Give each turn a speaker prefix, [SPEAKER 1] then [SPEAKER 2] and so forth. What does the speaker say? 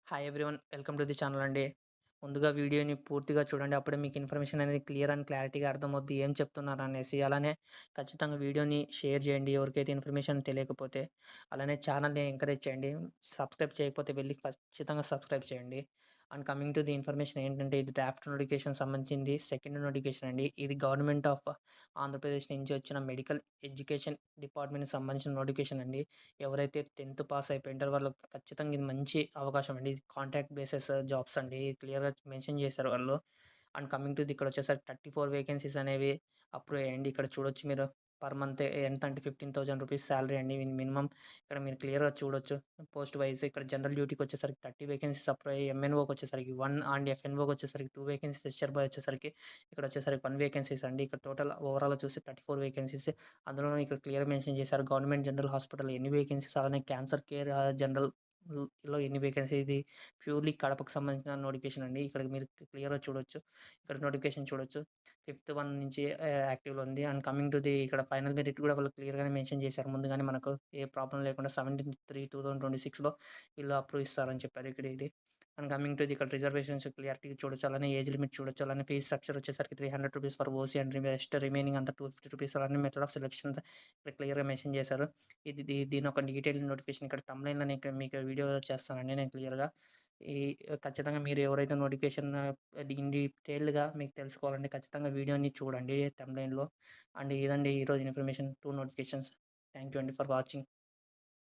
[SPEAKER 1] Hi everyone, welcome to the channel అండి. ముందుగా వీడియోని పూర్తిగా చూడండి. అప్పుడే మీకు ఇన్ఫర్మేషన్ అనేది క్లియర్ అండ్ క్లారిటీగా అర్థమవుద్ది ఏం చెప్తున్నారు అనేసి. అలానే ఖచ్చితంగా వీడియోని షేర్ చేయండి ఎవరికైతే ఇన్ఫర్మేషన్ తెలియకపోతే. అలానే ఛానల్ని ఎంకరేజ్ చేయండి. సబ్స్క్రైబ్ చేయకపోతే వెళ్ళి ఖచ్చితంగా సబ్స్క్రైబ్ చేయండి. And coming to the information ఏంటంటే, ఇది డ్రాఫ్ట్ నోటిఫికేషన్ సంబంధించింది సెకండ్ నోటిఫికేషన్ అండి. ఇది గవర్నమెంట్ ఆఫ్ ఆంధ్రప్రదేశ్ నుంచి వచ్చిన మెడికల్ ఎడ్యుకేషన్ డిపార్ట్మెంట్కి సంబంధించిన నోటిఫికేషన్ అండి. ఎవరైతే 10th పాస్ అయిపోయింటారో వాళ్ళకి ఖచ్చితంగా ఇది మంచి అవకాశం అండి. ఇది కాంట్రాక్ట్ బేసిస్ జాబ్స్ అండి. క్లియర్‌గా మెన్షన్ చేశారు వాళ్ళు. అండ్ కమింగ్ టు ది ఇక్కడ వచ్చేసరికి 34 వేకెన్సీస్ అనేవి అప్రూవ్ అయ్యాయండి. ఇక్కడ చూడొచ్చు మీరు. పర్ మంత్ ఎంత అంటే 15,000 రూపీస్ సాలరీ అండి. మినిమమ్ ఇక్కడ మీరు క్లియర్‌గా చూడొచ్చు. పోస్ట్ వైస్ ఇక్కడ జనరల్ డ్యూటీకి వచ్చేసరికి 30 వేకెన్సీస్ అప్రూవ్ అయ్యాయి. ఎంఎన్ఓకి వచ్చేసరికి 1 అండ్ ఎఫ్ఎన్ఓకి వచ్చేసరికి 2 వేకెన్సీస్, హెచ్ఆర్ బాయ్ వచ్చేసరికి ఇక్కడ వచ్చేసరికి 1 వేకెన్సీస్ అండి. ఇక్కడ టోటల్ ఓవరాల్‌గా చూస్తే 34 వేకెన్సీస్. అందులోనూ ఇక్కడ క్లియర్‌గా మెన్షన్ చేశారు గవర్నమెంట్ జనరల్ హాస్పిటల్ ఎన్ని వేకెన్సీస్, అలానే క్యాన్సర్ కేర్ జనరల్ లో ఎన్ని వేకెన్సీ. ఇది ప్యూర్లీ కడపకు సంబంధించిన నోటిఫికేషన్ అండి. ఇక్కడ మీరు క్లియర్‌గా చూడొచ్చు. ఇక్కడ నోటిఫికేషన్ చూడొచ్చు. 5th 1 నుంచి యాక్టివ్‌లో ఉంది. అండ్ కమింగ్ టు ది ఇక్కడ ఫైనల్ మెరిట్ కూడా వాళ్ళు క్లియర్‌గానే మెన్షన్ చేశారు. ముందుగానే మనకు ఏ ప్రాబ్లమ్ లేకుండా 17/3/2026లో వీళ్ళు అప్రూవ్ ఇస్తారని చెప్పారు ఇక్కడ ఇది. అండ్ కమింగ్ టు ది ఇక్కడ రిజర్వేషన్స్ క్లియారిటీ చూడొచ్చు. అలానే ఏజ్ లిమిట్ చూడొచ్చు. అలానే ఫీస్ స్ట్రక్చర్ వచ్చేసరికి 300 rupees for OC and rest remaining అంతా 250 రూపీస్. అలానే మెథడ్ ఆఫ్ సెలక్షన్ ఇక్కడ క్లియర్‌గా మెన్షన్ చేశారు. దీని ఒక డీటెయిల్ నోటిఫికేషన్ ఇక్కడ తమ్బ్‌లైన్‌లో నేను మీకు వీడియో చేస్తానండి నేను క్లియర్‌గా. ఈ ఖచ్చితంగా మీరు ఎవరైతే నోటిఫికేషన్ ఇన్ డీటెయిల్డ్‌గా మీకు తెలుసుకోవాలంటే ఖచ్చితంగా వీడియోని చూడండి తమ్బ్‌లైన్‌లో. అండ్ ఇదండి ఈరోజు ఇన్ఫర్మేషన్ 2 నోటిఫికేషన్స్. థ్యాంక్ యూ అండి ఫర్ వాచింగ్.